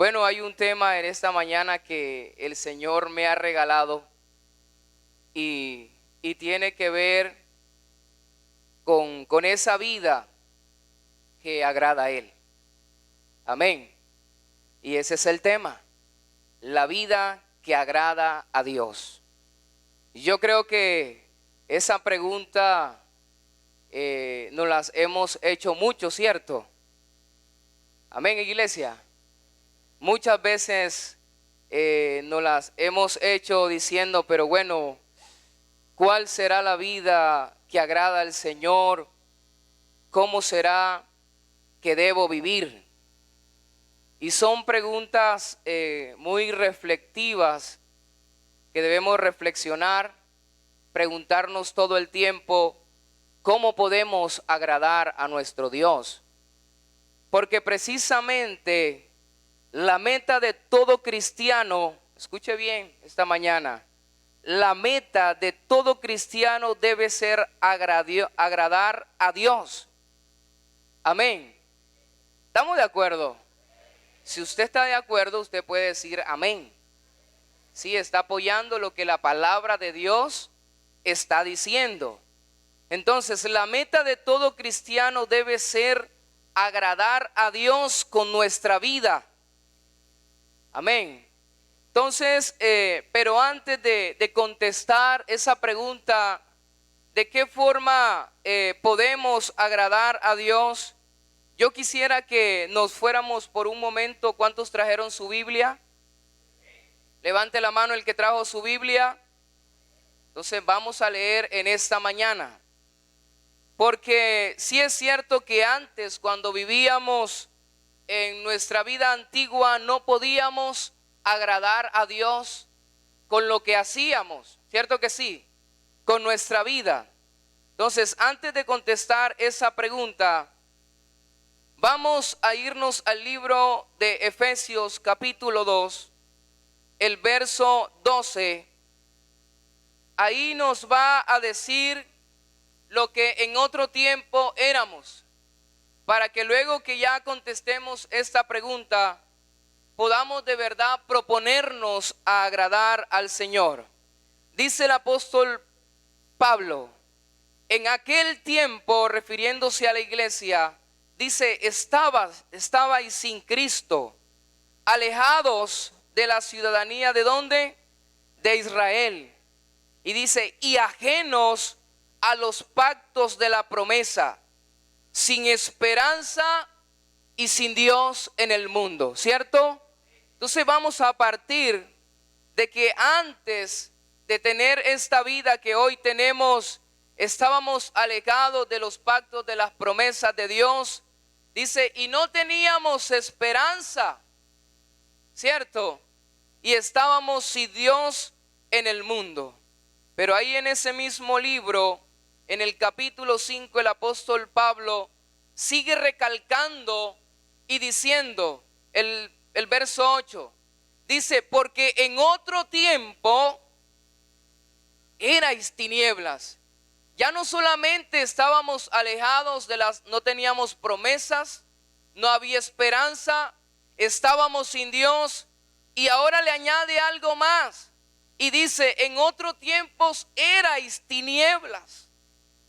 Bueno, hay un tema en esta mañana que el Señor me ha regalado y tiene que ver con esa vida que agrada a Él. Amén. Y ese es el tema, la vida que agrada a Dios. Y yo creo que esa pregunta nos las hemos hecho mucho, ¿cierto? Amén, iglesia. Muchas veces nos las hemos hecho diciendo, pero bueno, ¿cuál será la vida que agrada al Señor? ¿Cómo será que debo vivir? Y son preguntas muy reflexivas que debemos reflexionar, preguntarnos todo el tiempo, ¿cómo podemos agradar a nuestro Dios? Porque precisamente la meta de todo cristiano, escuche bien esta mañana, la meta de todo cristiano debe ser agradar a Dios. Amén. ¿Estamos de acuerdo? Si usted está de acuerdo, usted puede decir amén. Sí, está apoyando lo que la palabra de Dios está diciendo. Entonces, la meta de todo cristiano debe ser agradar a Dios con nuestra vida. Amén. Entonces, pero antes de contestar esa pregunta, ¿de qué forma podemos agradar a Dios? Yo quisiera que nos fuéramos por un momento. ¿Cuántos trajeron su Biblia? Levante la mano el que trajo su Biblia. Entonces vamos a leer en esta mañana. Porque sí es cierto que antes, cuando vivíamos en nuestra vida antigua, no podíamos agradar a Dios con lo que hacíamos, ¿cierto que sí? Con nuestra vida. Entonces, antes de contestar esa pregunta, vamos a irnos al libro de Efesios capítulo 2, el verso 12. Ahí nos va a decir lo que en otro tiempo éramos, para que luego que ya contestemos esta pregunta, podamos de verdad proponernos a agradar al Señor. Dice el apóstol Pablo, en aquel tiempo, refiriéndose a la iglesia, dice, estabais sin Cristo, alejados de la ciudadanía ¿de dónde? De Israel. Y dice, y ajenos a los pactos de la promesa, sin esperanza y sin Dios en el mundo, ¿cierto? Entonces vamos a partir de que antes de tener esta vida que hoy tenemos, estábamos alejados de los pactos de las promesas de Dios. Dice, y no teníamos esperanza, ¿cierto? Y estábamos sin Dios en el mundo. Pero ahí en ese mismo libro, en el capítulo 5, el apóstol Pablo sigue recalcando y diciendo, el verso 8, dice, porque en otro tiempo erais tinieblas. Ya no solamente estábamos alejados no teníamos promesas, no había esperanza, estábamos sin Dios, y ahora le añade algo más. Y dice, en otros tiempos erais tinieblas.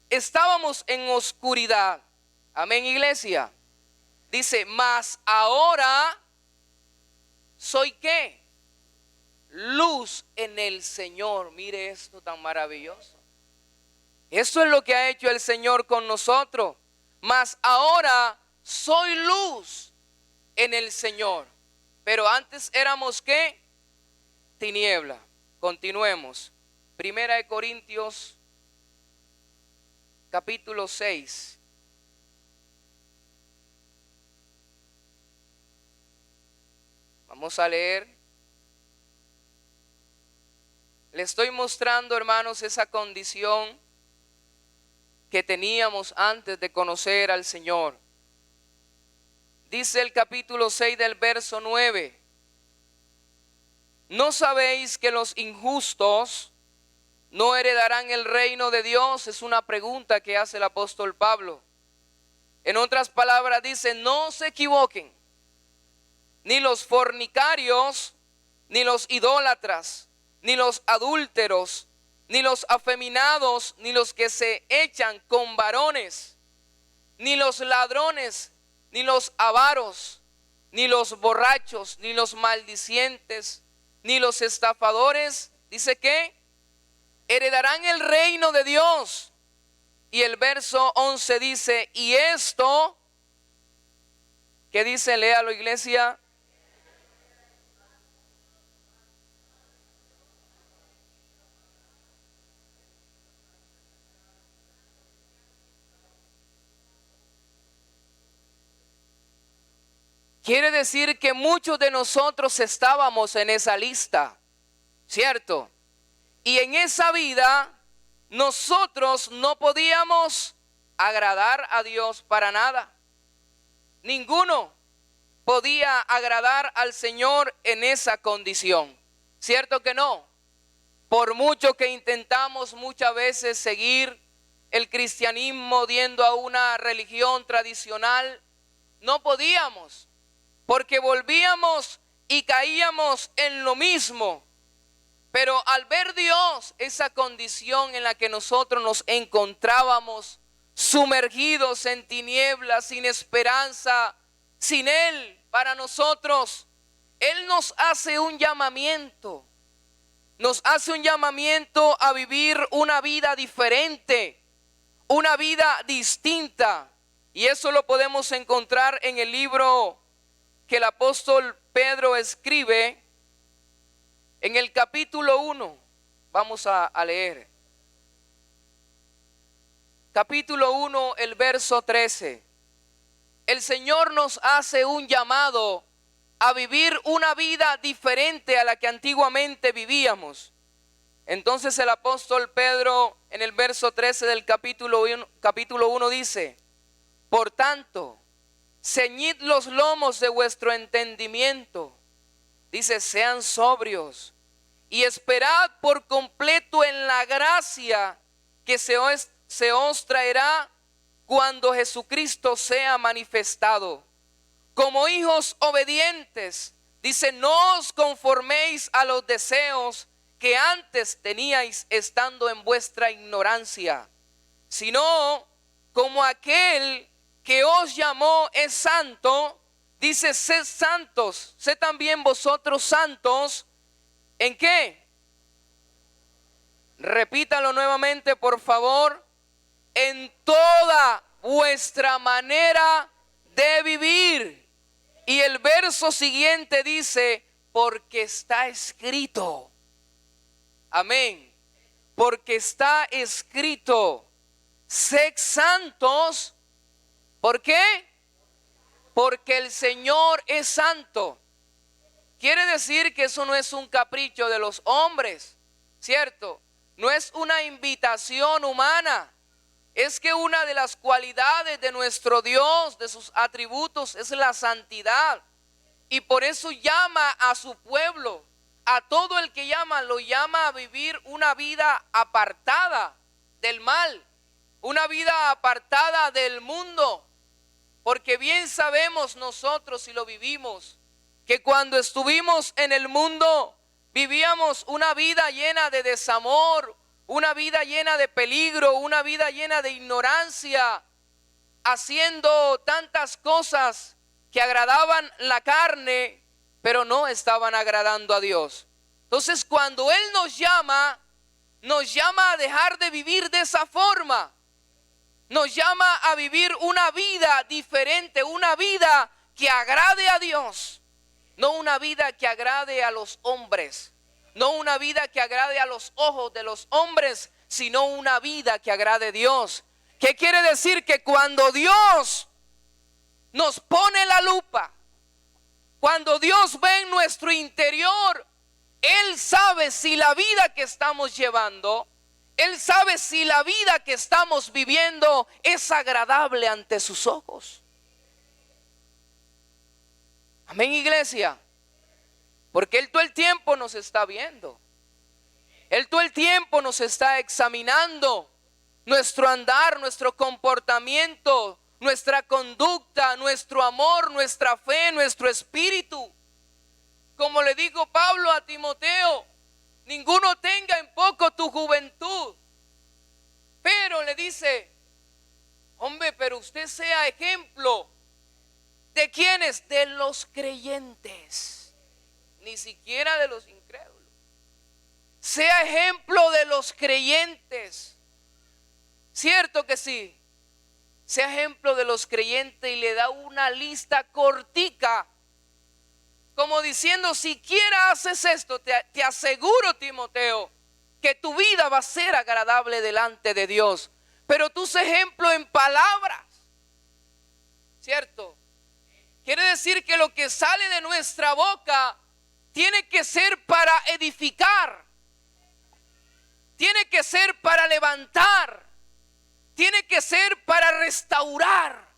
Estábamos en oscuridad. Amén, iglesia. Dice, mas ahora soy ¿qué? Luz en el Señor. Mire esto tan maravilloso. Esto es lo que ha hecho el Señor con nosotros. Mas ahora soy luz en el Señor. Pero antes éramos ¿qué? Tiniebla. Continuemos. Primera de Corintios capítulo 6. Vamos a leer. Le estoy mostrando, hermanos, esa condición que teníamos antes de conocer al Señor. Dice el capítulo 6 del verso 9. ¿No sabéis que los injustos no heredarán el reino de Dios? Es una pregunta que hace el apóstol Pablo. En otras palabras dice, no se equivoquen. ni los fornicarios, ni los idólatras, ni los adúlteros, ni los afeminados, ni los que se echan con varones, ni los ladrones, ni los avaros, ni los borrachos, ni los maldicientes, ni los estafadores, dice que heredarán el reino de Dios. Y el verso 11 dice, y esto, ¿qué dice? Léalo, iglesia. Quiere decir que muchos de nosotros estábamos en esa lista, ¿cierto? Y en esa vida nosotros no podíamos agradar a Dios para nada. Ninguno podía agradar al Señor en esa condición, ¿cierto que no? Por mucho que intentamos muchas veces seguir el cristianismo yendo a una religión tradicional, no podíamos. Porque volvíamos y caíamos en lo mismo. Pero al ver Dios esa condición en la que nosotros nos encontrábamos, sumergidos en tinieblas, sin esperanza, sin Él para nosotros, Él nos hace un llamamiento. Nos hace un llamamiento a vivir una vida diferente, una vida distinta. Y eso lo podemos encontrar en el libro que el apóstol Pedro escribe en el capítulo 1. Vamos a leer. Capítulo 1, el verso 13. El Señor nos hace un llamado a vivir una vida diferente a la que antiguamente vivíamos. Entonces el apóstol Pedro en el verso 13 del capítulo 1 dice, por tanto, ceñid los lomos de vuestro entendimiento. Dice, sean sobrios y esperad por completo en la gracia que se os traerá cuando Jesucristo sea manifestado. Como hijos obedientes, dice, no os conforméis a los deseos que antes teníais estando en vuestra ignorancia, sino como aquel que os llamó es santo, dice, sed santos, sed también vosotros santos. ¿En qué? Repítalo nuevamente, por favor. En toda vuestra manera de vivir. Y el verso siguiente dice, porque está escrito. Amén. Porque está escrito, sed santos. ¿Por qué? Porque el Señor es santo. Quiere decir que eso no es un capricho de los hombres, ¿cierto? No es una invitación humana. Es que una de las cualidades de nuestro Dios, de sus atributos, es la santidad. Y por eso llama a su pueblo, a todo el que llama, lo llama a vivir una vida apartada del mal, una vida apartada del mundo. Porque bien sabemos nosotros, y lo vivimos, que cuando estuvimos en el mundo vivíamos una vida llena de desamor, una vida llena de peligro, una vida llena de ignorancia, haciendo tantas cosas que agradaban la carne, pero no estaban agradando a Dios. Entonces, cuando Él nos llama a dejar de vivir de esa forma. Nos llama a vivir una vida diferente, una vida que agrade a Dios, no una vida que agrade a los hombres, no una vida que agrade a los ojos de los hombres, sino una vida que agrade a Dios. ¿Qué quiere decir? Que cuando Dios nos pone la lupa, cuando Dios ve en nuestro interior, Él sabe si la vida que estamos llevando, Él sabe si la vida que estamos viviendo es agradable ante sus ojos. Amén, iglesia. Porque Él todo el tiempo nos está viendo. Él todo el tiempo nos está examinando nuestro andar, nuestro comportamiento, nuestra conducta, nuestro amor, nuestra fe, nuestro espíritu. le dijo Pablo a Timoteo, ninguno tenga en poco tu juventud. Pero le dice, hombre, pero usted sea ejemplo. ¿De quiénes? De los creyentes, ni siquiera de los incrédulos. Sea ejemplo de los creyentes. Cierto que sí. Sea ejemplo de los creyentes y le da una lista cortica, como diciendo, siquiera haces esto, te aseguro, Timoteo, que tu vida va a ser agradable delante de Dios. Pero tú sé ejemplo en palabras. ¿Cierto? Quiere decir que lo que sale de nuestra boca tiene que ser para edificar, tiene que ser para levantar, tiene que ser para restaurar,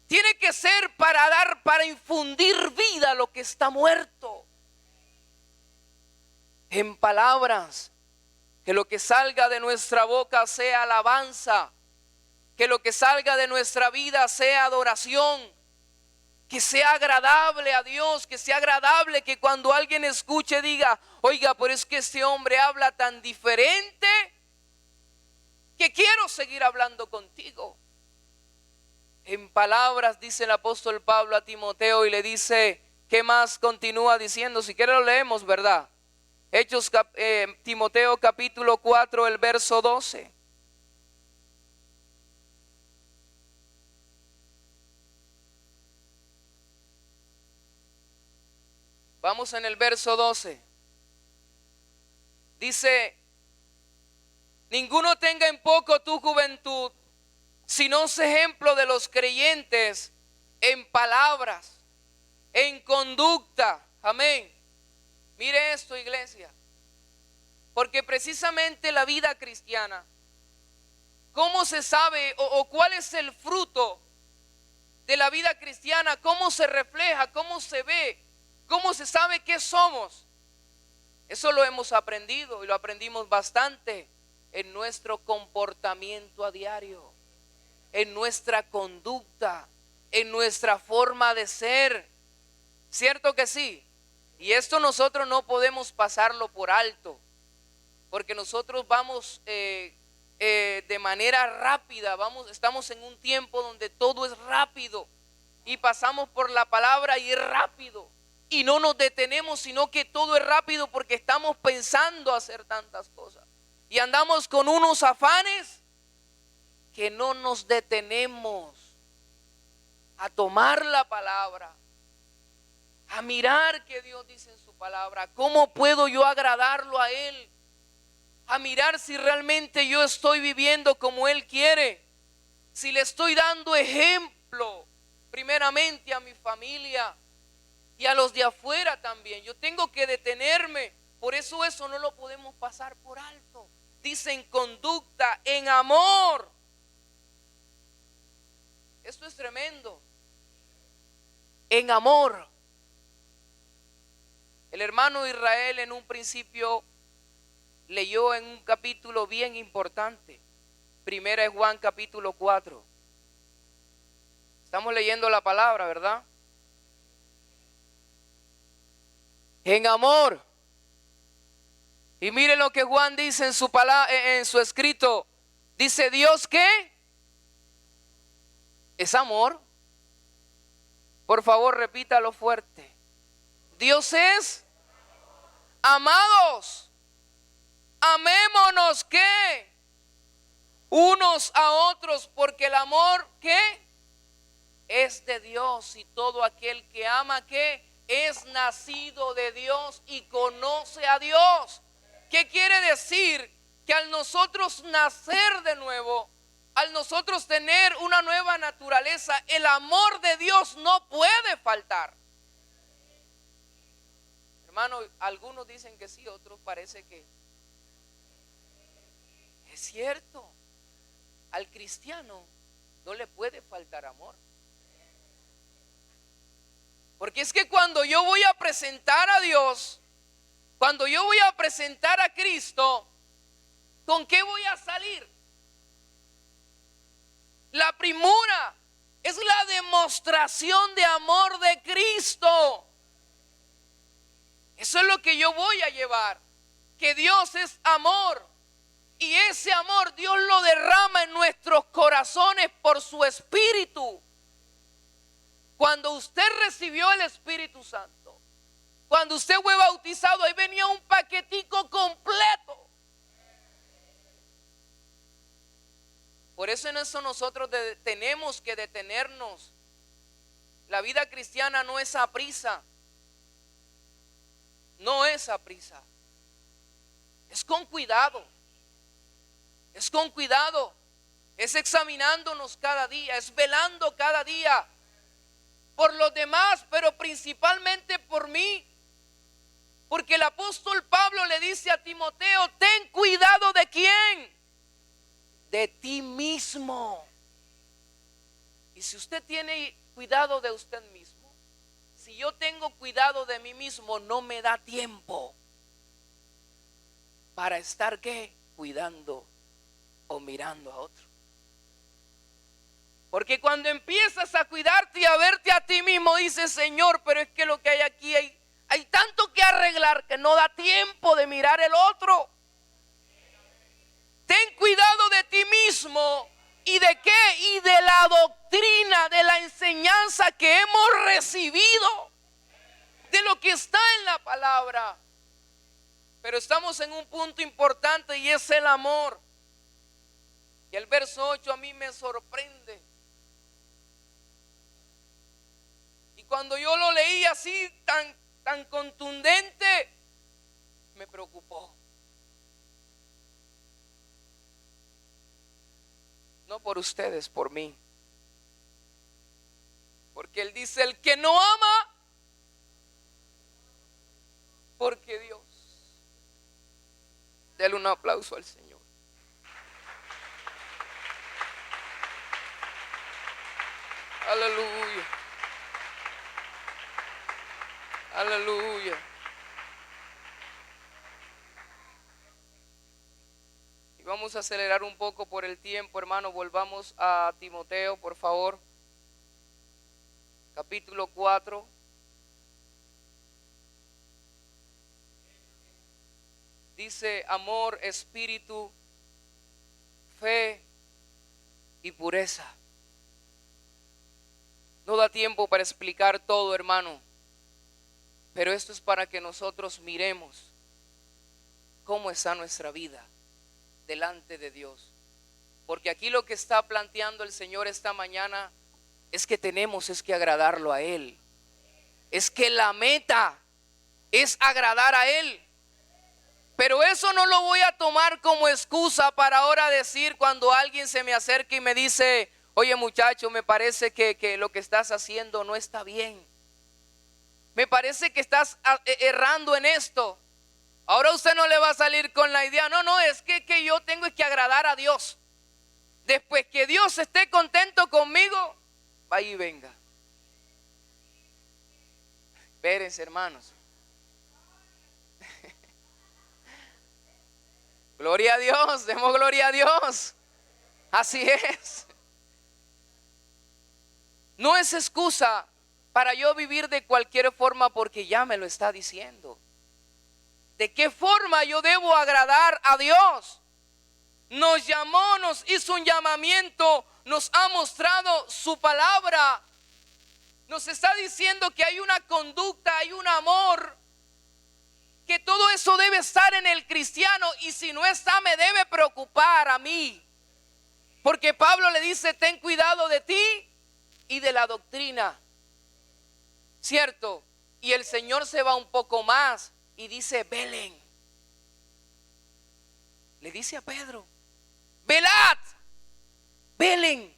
tiene que ser para dar, para infundir vida a lo que está muerto. En palabras, que lo que salga de nuestra boca sea alabanza, que lo que salga de nuestra vida sea adoración, que sea agradable a Dios, que sea agradable, que cuando alguien escuche diga, oiga, pero es que este hombre habla tan diferente que quiero seguir hablando contigo. En palabras, dice el apóstol Pablo a Timoteo y le dice, ¿qué más continúa diciendo? Si quiere lo leemos, ¿verdad? Hechos, Timoteo capítulo 4, el verso 12. Vamos en el verso 12. Dice, ninguno tenga en poco tu juventud, sino sé ejemplo de los creyentes en palabras, en conducta. Amén. Mire esto, iglesia. Porque precisamente la vida cristiana, ¿cómo se sabe o cuál es el fruto de la vida cristiana? ¿Cómo se refleja? ¿Cómo se ve? ¿Cómo se sabe qué somos? Eso lo hemos aprendido y lo aprendimos bastante en nuestro comportamiento a diario, en nuestra conducta, en nuestra forma de ser. ¿Cierto que sí? Y esto nosotros no podemos pasarlo por alto, porque nosotros vamos de manera rápida, estamos en un tiempo donde todo es rápido y pasamos por la palabra y es rápido. Y no nos detenemos, sino que todo es rápido porque estamos pensando hacer tantas cosas. Y andamos con unos afanes que no nos detenemos a tomar la palabra, a mirar qué Dios dice en su palabra. ¿Cómo puedo yo agradarlo a Él? A mirar si realmente yo estoy viviendo como Él quiere. Si le estoy dando ejemplo primeramente a mi familia y a los de afuera también. Yo tengo que detenerme. Por eso no lo podemos pasar por alto. Dice en conducta, en amor. Esto es tremendo. En amor. El hermano Israel en un principio leyó en un capítulo bien importante. Primera es Juan capítulo 4. Estamos leyendo la palabra, ¿verdad? En amor. Y miren lo que Juan dice en su palabra, en su escrito. Dice, ¿Dios qué? Es amor. Por favor, repítalo fuerte. Dios es amados. Amémonos ¿qué? Unos a otros, porque el amor ¿qué? Es de Dios, y todo aquel que ama ¿qué? Es nacido de Dios y conoce a Dios. ¿Qué quiere decir? Que al nosotros nacer de nuevo, al nosotros tener una nueva naturaleza, el amor de Dios no puede faltar. Hermano, algunos dicen que sí, otros parece que es cierto. Al cristiano no le puede faltar amor. Porque es que cuando yo voy a presentar a Dios, cuando yo voy a presentar a Cristo, ¿con qué voy a salir? La primera es la demostración de amor de Cristo. Eso es lo que yo voy a llevar. Que Dios es amor. Y ese amor Dios lo derrama en nuestros corazones por su Espíritu. Cuando usted recibió el Espíritu Santo, cuando usted fue bautizado, ahí venía un paquetico completo. Por eso en eso nosotros tenemos que detenernos. La vida cristiana no es a prisa. No es a prisa. Es con cuidado. Es con cuidado. Es examinándonos cada día. Es velando cada día. Por los demás, pero principalmente por mí. Porque el apóstol Pablo le dice a Timoteo: ten cuidado de quién. De ti mismo. Y si usted tiene cuidado de usted mismo, si yo tengo cuidado de mí mismo, no me da tiempo para estar ¿qué? Cuidando o mirando a otro. Porque cuando empiezas a cuidarte y a verte a ti mismo, dices: Señor, pero es que lo que hay aquí hay tanto que arreglar que no da tiempo de mirar el otro. Ten cuidado de ti mismo. ¿Y de qué? Y de la doctrina, de la enseñanza que hemos recibido, de lo que está en la palabra. Pero estamos en un punto importante y es el amor. Y el verso 8 a mí me sorprende. Y cuando yo lo leí así tan contundente, me preocupó. No por ustedes, por mí. Porque él dice: el que no ama, porque Dios. Dele un aplauso al Señor. Aleluya. Aleluya. Y vamos a acelerar un poco por el tiempo, hermano. Volvamos a Timoteo, por favor. Capítulo 4. Dice: amor, espíritu, fe y pureza. No da tiempo para explicar todo, hermano. Pero esto es para que nosotros miremos cómo está nuestra vida delante de Dios. Porque aquí lo que está planteando el Señor esta mañana es que tenemos que agradarlo a Él. Es que la meta es agradar a Él. Pero eso no lo voy a tomar como excusa para ahora decir, cuando alguien se me acerca y me dice: oye muchacho, me parece que lo que estás haciendo no está bien. Me parece que estás errando en esto. Ahora usted no le va a salir con la idea: no, es que yo tengo que agradar a Dios. Después que Dios esté contento conmigo, vaya y venga. Espérense, hermanos. Gloria a Dios, demos gloria a Dios. Así es. No es excusa para yo vivir de cualquier forma, porque ya me lo está diciendo. ¿De qué forma yo debo agradar a Dios? Nos llamó, nos hizo un llamamiento, nos ha mostrado su palabra. Nos está diciendo que hay una conducta, hay un amor, que todo eso debe estar en el cristiano. Y si no está, me debe preocupar a mí. Porque Pablo le dice: ten cuidado de ti y de la doctrina. ¿Cierto? Y el Señor se va un poco más y dice: velen. Le dice a Pedro: velad, velen.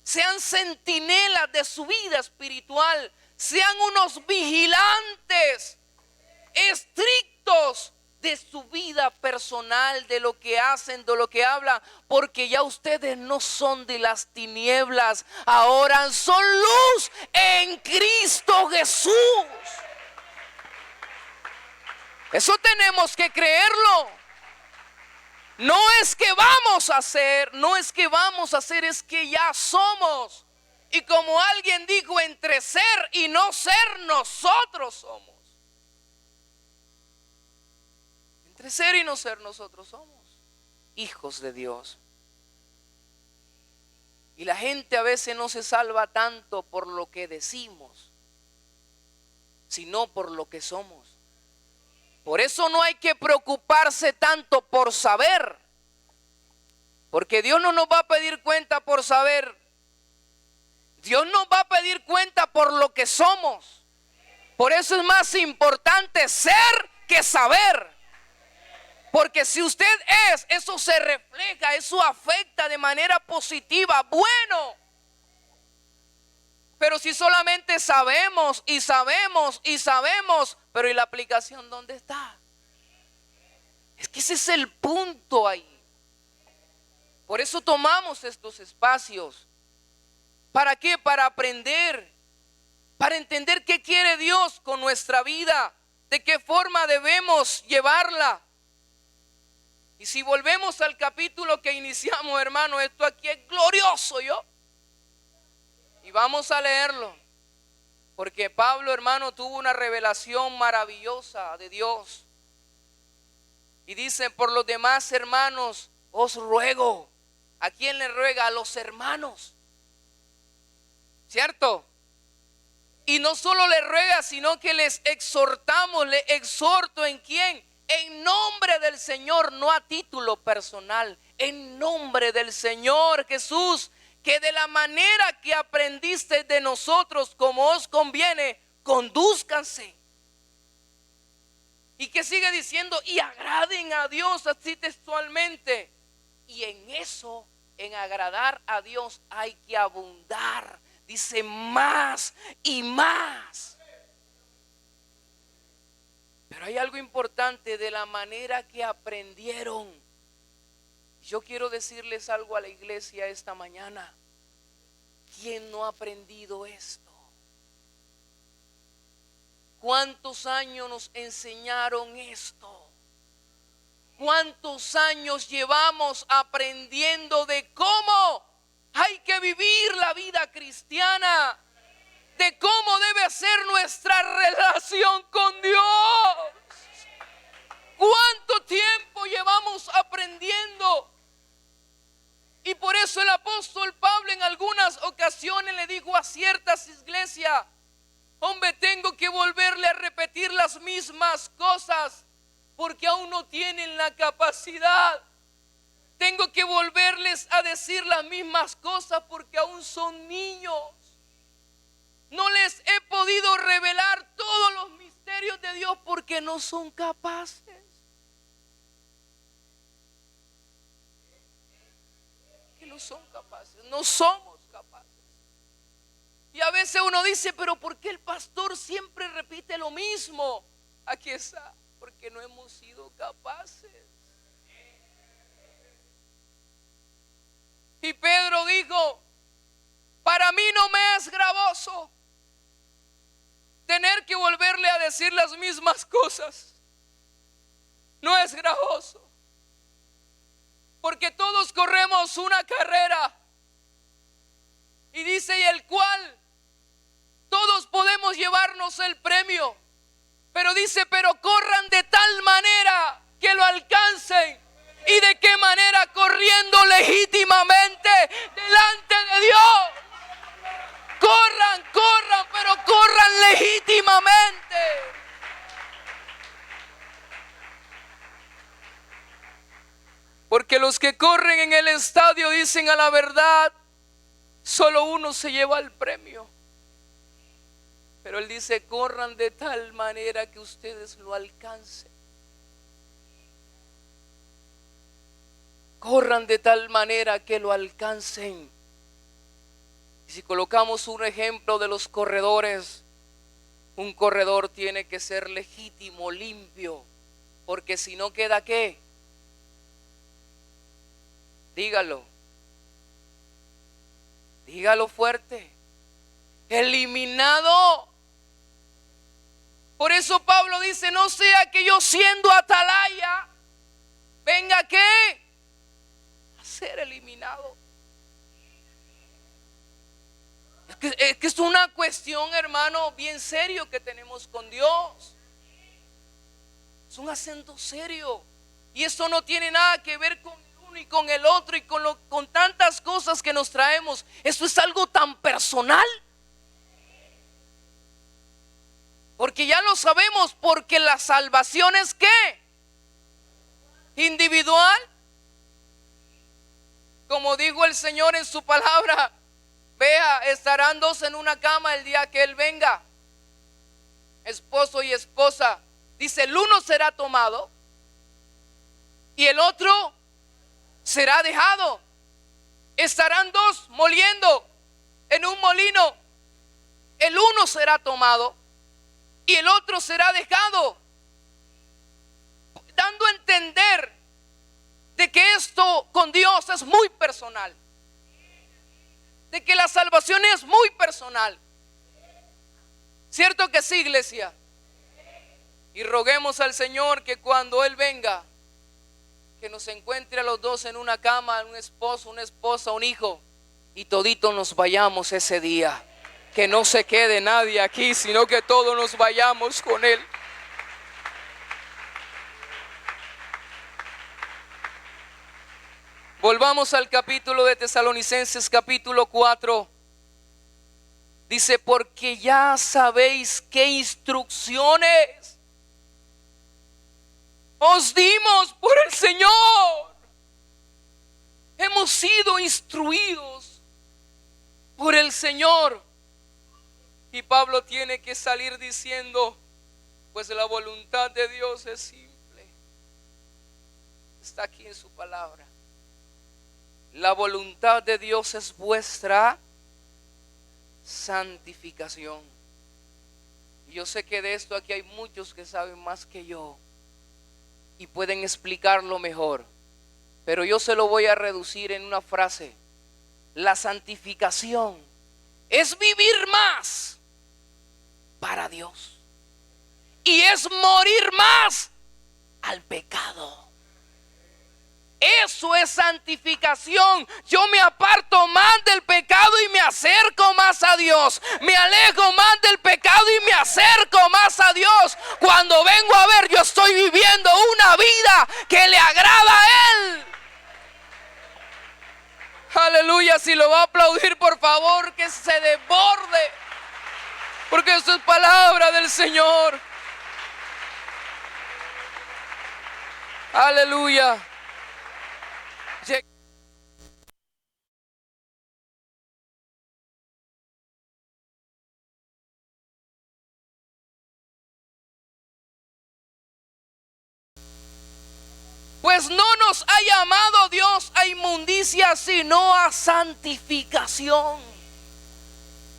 Sean centinelas de su vida espiritual. Sean unos vigilantes estrictos de su vida personal, de lo que hacen, de lo que hablan, porque ya ustedes no son de las tinieblas, ahora son luz en Cristo Jesús. Eso tenemos que creerlo. No es que vamos a hacer, es que ya somos. Y como alguien dijo, entre ser y no ser, nosotros somos. Entre ser y no ser, nosotros somos hijos de Dios. Y la gente a veces no se salva tanto por lo que decimos, sino por lo que somos. Por eso no hay que preocuparse tanto por saber, porque Dios no nos va a pedir cuenta por saber. Dios nos va a pedir cuenta por lo que somos. Por eso es más importante ser que saber. Porque si usted es, eso se refleja, eso afecta de manera positiva, bueno. Pero si solamente sabemos y sabemos y sabemos, pero ¿y la aplicación dónde está? Es que ese es el punto ahí. Por eso tomamos estos espacios. ¿Para qué? Para aprender, para entender qué quiere Dios con nuestra vida, de qué forma debemos llevarla. Y si volvemos al capítulo que iniciamos, hermano, esto aquí es glorioso, ¿yo? Y vamos a leerlo, porque Pablo, hermano, tuvo una revelación maravillosa de Dios. Y dice: por los demás, hermanos, os ruego. ¿A quién le ruega? A los hermanos, ¿cierto? Y no solo le ruega, sino que les exhortamos. Le exhorto, ¿en quién? En nombre del Señor, no a título personal, en nombre del Señor Jesús, que de la manera que aprendiste de nosotros, como os conviene, condúzcanse. Y que sigue diciendo: y agraden a Dios, así textualmente. Y en eso, en agradar a Dios, hay que abundar. Dice: más y más. Pero hay algo importante: de la manera que aprendieron. Yo quiero decirles algo a la iglesia esta mañana. ¿Quién no ha aprendido esto? ¿Cuántos años nos enseñaron esto? ¿Cuántos años llevamos aprendiendo de cómo hay que vivir la vida cristiana? De cómo debe ser nuestra relación con Dios. ¿Cuánto tiempo llevamos aprendiendo? Y por eso el apóstol Pablo en algunas ocasiones le dijo a ciertas iglesias: hombre, tengo que volverle a repetir las mismas cosas porque aún no tienen la capacidad. Tengo que volverles a decir las mismas cosas porque aún son niños. No les he podido revelar todos los misterios de Dios porque no son capaces. Que no son capaces, no somos capaces. Y a veces uno dice: pero ¿por qué el pastor siempre repite lo mismo? Aquí está: porque no hemos sido capaces. Y Pedro dijo: para mí no me es gravoso tener que volverle a decir las mismas cosas. No es gravoso, porque todos corremos una carrera. Y dice: y el cual todos podemos llevarnos el premio. Pero dice: pero corran de tal manera que lo alcancen. ¿Y de qué manera? Corriendo legítimamente delante de Dios. Corran, corran, pero corran legítimamente. Porque los que corren en el estadio dicen a la verdad, solo uno se lleva el premio. Pero él dice: corran de tal manera que ustedes lo alcancen. Corran de tal manera que lo alcancen. Y si colocamos un ejemplo de los corredores, un corredor tiene que ser legítimo, limpio, porque si no queda ¿qué? Dígalo. Dígalo fuerte. Eliminado. Por eso Pablo dice: no sea que yo siendo atalaya venga ¿qué? A ser eliminado. Es que es una cuestión, hermano, bien serio que tenemos con Dios. Es un acento serio. Y esto no tiene nada que ver con el uno y con el otro y con tantas cosas que nos traemos. Esto es algo tan personal. Porque ya lo sabemos, porque la salvación es ¿qué? Individual. Como dijo el Señor en su palabra, vea, estarán dos en una cama el día que Él venga, esposo y esposa. Dice, el uno será tomado y el otro será dejado. Estarán dos moliendo en un molino. El uno será tomado y el otro será dejado. Dando a entender de que esto con Dios es muy personal. De que la salvación es muy personal. ¿Cierto que sí, iglesia? Y roguemos al Señor que cuando Él venga, que nos encuentre a los dos en una cama, un esposo, una esposa, un hijo, y toditos nos vayamos ese día. Que no se quede nadie aquí, sino que todos nos vayamos con Él. Volvamos al capítulo de Tesalonicenses, capítulo 4. Dice, porque ya sabéis qué instrucciones os dimos por el Señor. Hemos sido instruidos por el Señor. Y Pablo tiene que salir diciendo, pues la voluntad de Dios es simple. Está aquí en su palabra. La voluntad de Dios es vuestra santificación. Y yo sé que de esto aquí hay muchos que saben más que yo y pueden explicarlo mejor, pero yo se lo voy a reducir en una frase. La santificación es vivir más para Dios y es morir más al pecado. Eso es santificación. Yo me aparto más del pecado y me acerco más a Dios. Me alejo más del pecado y me acerco más a Dios. Cuando vengo a ver, yo estoy viviendo una vida que le agrada a Él. Aleluya, si lo va a aplaudir, por favor, que se desborde. Porque eso es palabra del Señor. Aleluya. Pues no nos ha llamado Dios a inmundicia, sino a santificación.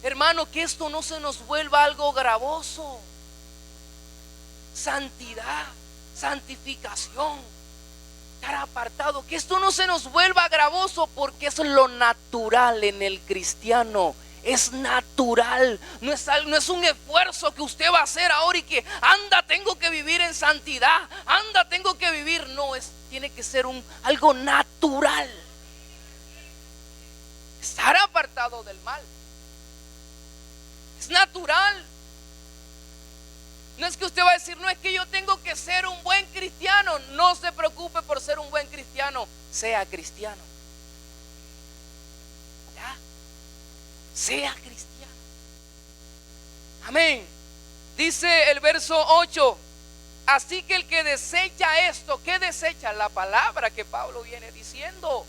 Hermano, que esto no se nos vuelva algo gravoso. Santidad, santificación, estar apartado. Que esto no se nos vuelva gravoso, porque es lo natural en el cristiano. Es natural, no es un esfuerzo que usted va a hacer ahora y que anda, tengo que vivir en santidad, anda, tengo que vivir. No, tiene que ser algo natural. Estar apartado del mal es natural. No es que usted va a decir, no es que yo tengo que ser un buen cristiano. No se preocupe por ser un buen cristiano, sea cristiano. ¿Ya? Sea cristiano. Amén. Dice el verso 8. Así que el que desecha esto, ¿qué desecha? La palabra que Pablo viene diciendo.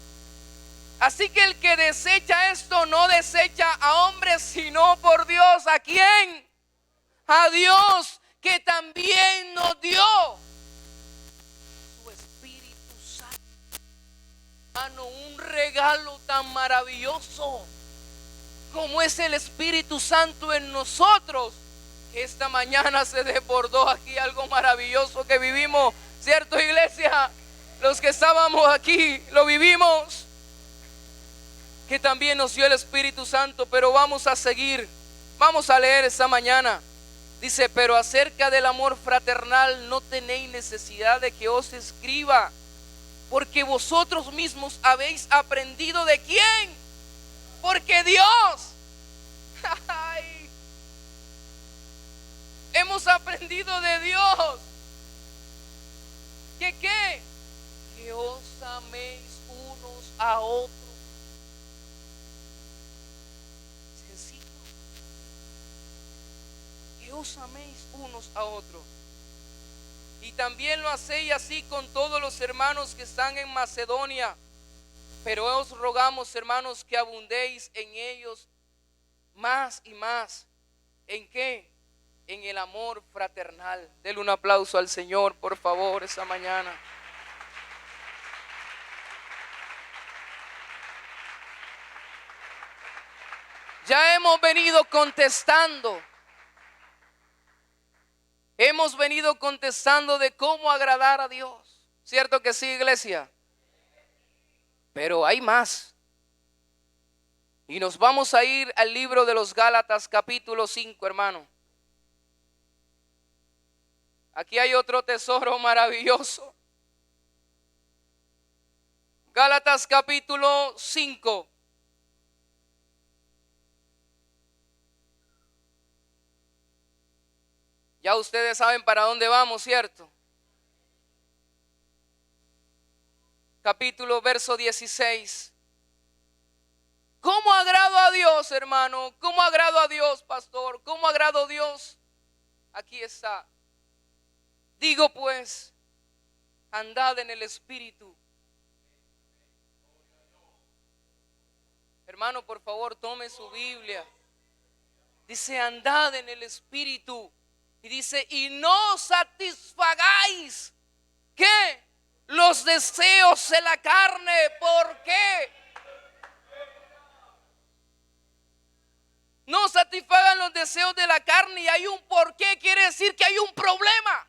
Así que el que desecha esto no desecha a hombres, sino por Dios. ¿A quién? A Dios, que también nos dio su Espíritu Santo. Hermano, un regalo tan maravilloso como es el Espíritu Santo en nosotros. Esta mañana se desbordó aquí algo maravilloso que vivimos, ¿cierto, iglesia? Los que estábamos aquí lo vivimos, que también nos dio el Espíritu Santo. Pero vamos a seguir, vamos a leer esta mañana. Dice, pero acerca del amor fraternal no tenéis necesidad de que os escriba, porque vosotros mismos habéis aprendido ¿de quién? Porque Dios. Ay, hemos aprendido de Dios. ¿Qué? Que os améis unos a otros. Sencillo. Que os améis unos a otros. Y también lo hacéis así con todos los hermanos que están en Macedonia. Pero os rogamos, hermanos, que abundéis en ellos más y más. ¿En qué? En el amor fraternal. Denle un aplauso al Señor, por favor, esa mañana. Ya hemos venido contestando. Hemos venido contestando de cómo agradar a Dios. ¿Cierto que sí, iglesia? Pero hay más. Y nos vamos a ir al libro de los Gálatas capítulo 5, hermano. Aquí hay otro tesoro maravilloso. Gálatas capítulo 5. Ya ustedes saben para dónde vamos, ¿cierto? Capítulo verso 16. ¿Cómo agrado a Dios, hermano? ¿Cómo agrado a Dios, pastor? ¿Cómo agrado a Dios? Aquí está. Digo pues, andad en el Espíritu. Hermano, por favor, tome su Biblia. Dice, andad en el Espíritu. Y dice, y no satisfagáis, ¿qué? Los deseos de la carne. ¿Por qué? No satisfagan los deseos de la carne. Y hay un por qué, quiere decir que hay un problema.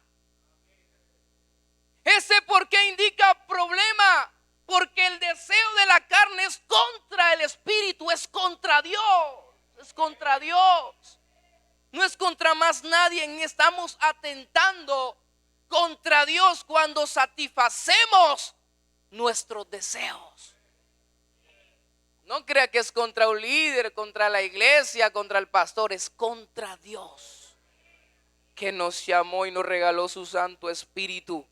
Ese por qué indica problema. Porque el deseo de la carne es contra el Espíritu, es contra Dios. Es contra Dios. No es contra más nadie. Estamos atentando contra Dios cuando satisfacemos nuestros deseos. No crea que es contra un líder, contra la iglesia, contra el pastor. Es contra Dios, que nos llamó y nos regaló su Santo Espíritu.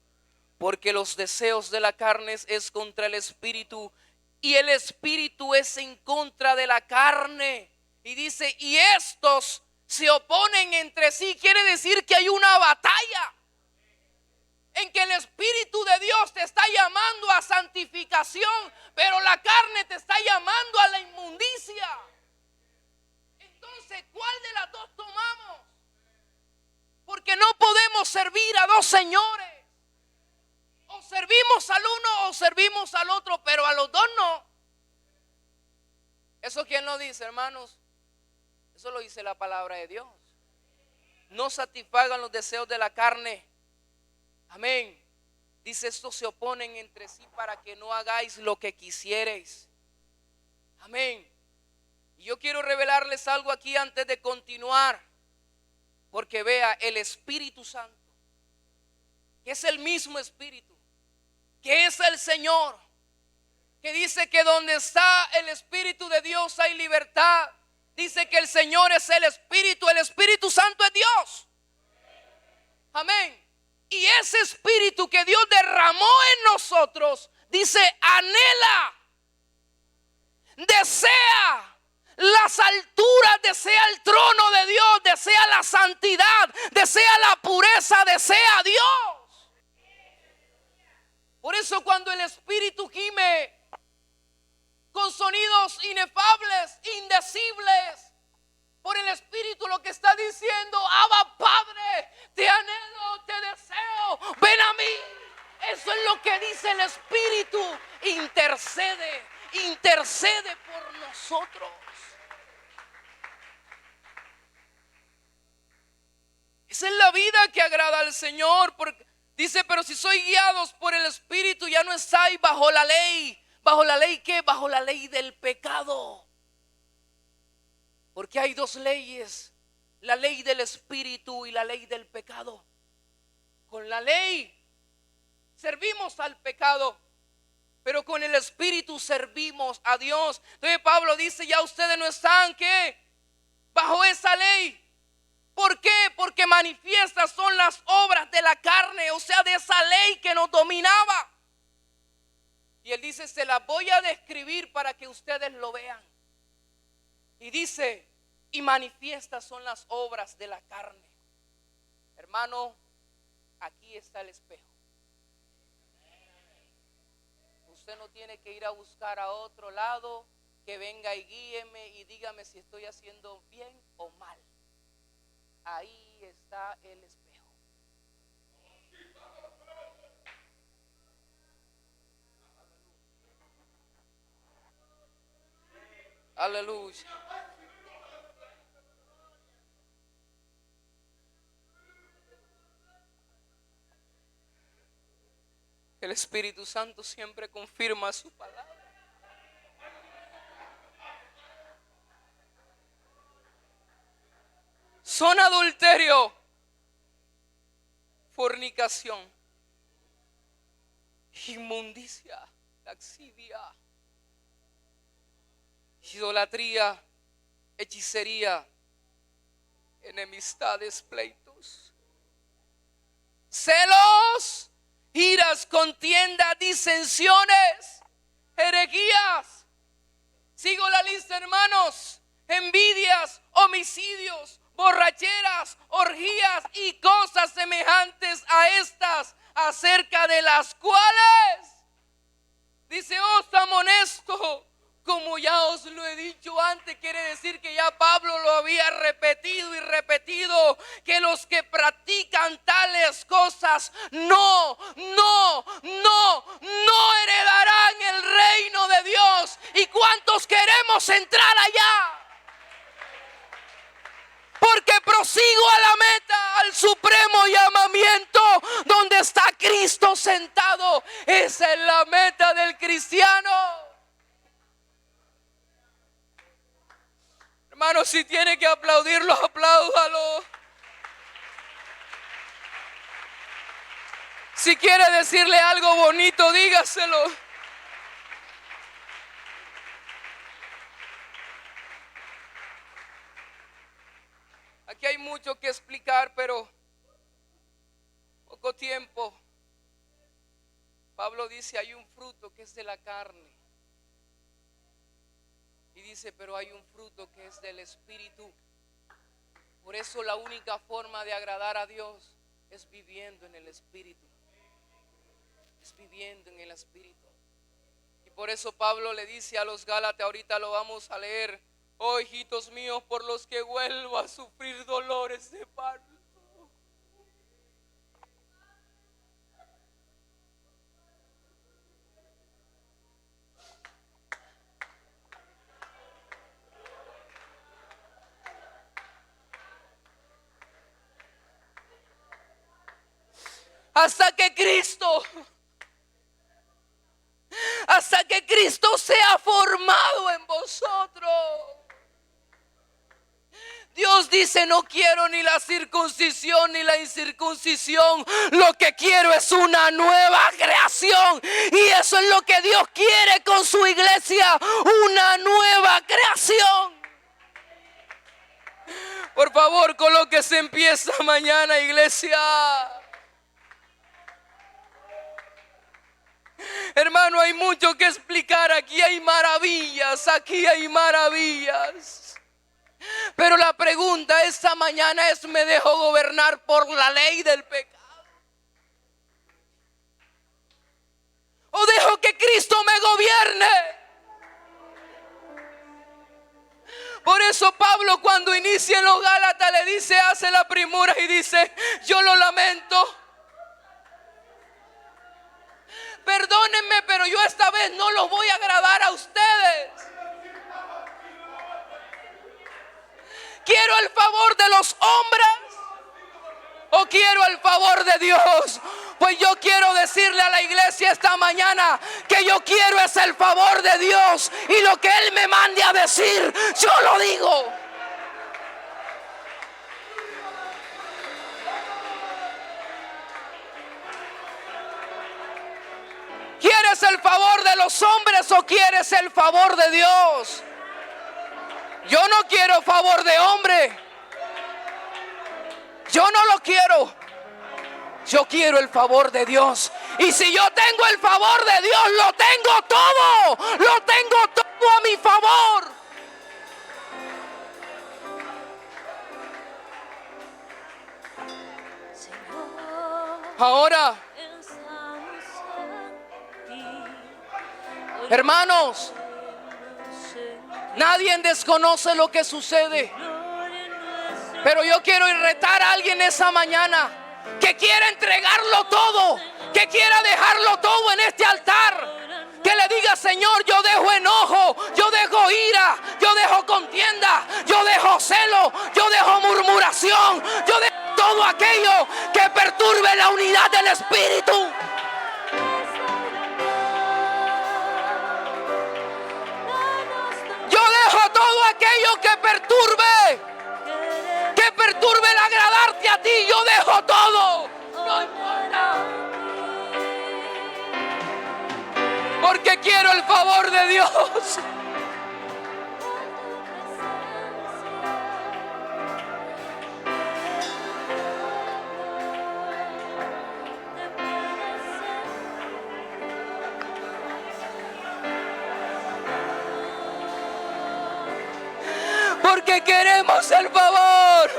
Porque los deseos de la carne es contra el Espíritu, y el Espíritu es en contra de la carne. Y dice, y estos se oponen entre sí. Quiere decir que hay una batalla en que el Espíritu de Dios te está llamando a santificación, pero la carne te está llamando a la inmundicia. Entonces, ¿cuál de las dos tomamos? Porque no podemos servir a dos señores. O servimos al uno o servimos al otro, pero a los dos no. ¿Eso quién lo dice, hermanos? Eso lo dice la palabra de Dios. No satisfagan los deseos de la carne. Amén. Dice, estos se oponen entre sí para que no hagáis lo que quisierais. Amén. Y yo quiero revelarles algo aquí antes de continuar. Porque vea, el Espíritu Santo, que es el mismo Espíritu, que es el Señor, que dice que donde está el Espíritu de Dios hay libertad. Dice que el Señor es el Espíritu Santo es Dios. Amén. Y ese Espíritu que Dios derramó en nosotros, dice, anhela, desea las alturas, desea el trono de Dios, desea la santidad, desea la pureza, desea a Dios. Por eso cuando el Espíritu gime con sonidos inefables, indecibles, por el Espíritu lo que está diciendo, Abba Padre, te anhelo, te deseo, ven a mí. Eso es lo que dice el Espíritu. Intercede por nosotros. Esa es la vida que agrada al Señor. Porque dice, pero si sois guiados por el Espíritu, ya no estáis bajo la ley. ¿Bajo la ley qué? Bajo la ley del pecado. Porque hay dos leyes, la ley del Espíritu y la ley del pecado. Con la ley servimos al pecado, pero con el Espíritu servimos a Dios. Entonces Pablo dice, ya ustedes no están, ¿qué? Bajo esa ley. ¿Por qué? Porque manifiestas son las obras de la carne, o sea, de esa ley que nos dominaba. Y él dice, se las voy a describir para que ustedes lo vean. Y dice, y manifiestas son las obras de la carne. Hermano, aquí está el espejo. Usted no tiene que ir a buscar a otro lado, que venga y guíeme y dígame si estoy haciendo bien o mal. Ahí está el espejo. Aleluya. El Espíritu Santo siempre confirma su palabra. Son adulterio, fornicación, inmundicia, laxivia, idolatría, hechicería, enemistades, pleitos, celos, iras, contiendas, disensiones, herejías. Sigo la lista, hermanos. Envidias, homicidios, borracheras, orgías y cosas semejantes a estas, acerca de las cuales dice, os amonesto, como ya os lo he dicho antes. Quiere decir que ya Pablo lo había repetido y repetido, que los que practican tales cosas no heredarán el reino de Dios. ¿Y cuántos queremos entrar allá? Porque prosigo a la meta, al supremo llamamiento, donde está Cristo sentado. Esa es la meta del cristiano. Hermano, si tiene que aplaudirlo, apláudalo. Si quiere decirle algo bonito, dígaselo. Aquí hay mucho que explicar, pero poco tiempo. Pablo dice, hay un fruto que es de la carne. Y dice, pero hay un fruto que es del Espíritu. Por eso la única forma de agradar a Dios es viviendo en el Espíritu. Es viviendo en el Espíritu. Y por eso Pablo le dice a los Gálatas, ahorita lo vamos a leer, oh hijitos míos, por los que vuelvo a sufrir dolores de parto. Hasta que Cristo sea formado en vosotros. Dios dice, no quiero ni la circuncisión ni la incircuncisión. Lo que quiero es una nueva creación. Y eso es lo que Dios quiere con su iglesia. Una nueva creación. Por favor, colóquese en pie esta mañana, iglesia. Hermano, hay mucho que explicar. Aquí hay maravillas, aquí hay maravillas. Pero la pregunta esta mañana es, ¿me dejo gobernar por la ley del pecado? ¿O dejo que Cristo me gobierne? Por eso Pablo, cuando inicia en los Gálatas, le dice, hace la primura y dice, yo lo lamento. Perdónenme, pero yo esta vez no los voy a agradar a ustedes. ¿Quiero el favor de los hombres o quiero el favor de Dios? Pues yo quiero decirle a la iglesia esta mañana que yo quiero es el favor de Dios, y lo que Él me mande a decir, yo lo digo. ¿Quieres el favor de los hombres o quieres el favor de Dios? Yo no quiero favor de hombre. Yo no lo quiero. Yo quiero el favor de Dios. Y si yo tengo el favor de Dios, lo tengo todo. Lo tengo todo a mi favor. Ahora, hermanos, nadie desconoce lo que sucede. Pero yo quiero retar a alguien esa mañana que quiera entregarlo todo, que quiera dejarlo todo en este altar. Que le diga: Señor, yo dejo enojo, yo dejo ira, yo dejo contienda, yo dejo celo, yo dejo murmuración, yo dejo todo aquello que perturbe la unidad del Espíritu. Yo dejo todo aquello que perturbe el agradarte a ti. Yo dejo todo. No importa. Porque quiero el favor de Dios. Porque queremos el favor.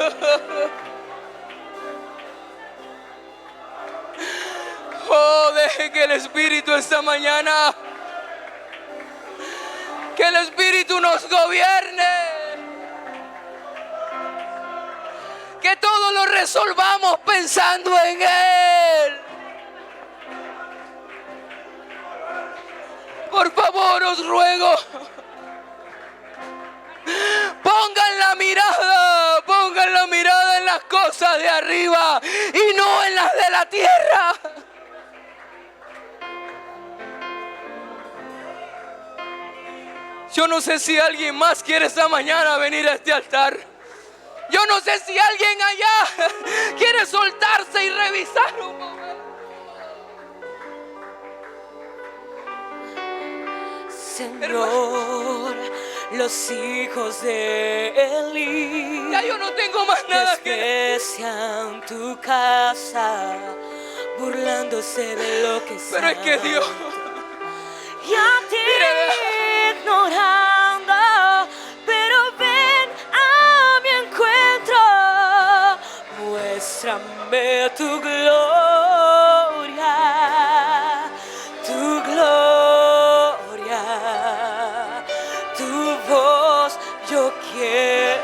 Oh, deje que el Espíritu esta mañana, que el Espíritu nos gobierne. Que todo lo resolvamos pensando en Él. Por favor, os ruego, pongan la mirada en las cosas de arriba y no en las de la tierra. Yo no sé si alguien más quiere esta mañana venir a este altar. Yo no sé si alguien allá quiere soltarse y revisar un momento. Señor, los hijos de Eli Ya yo no tengo más nada que desprecian tu casa, burlándose de lo que Pero es que Dios, y a ti ignorando, pero ven a mi encuentro, muéstrame tu gloria.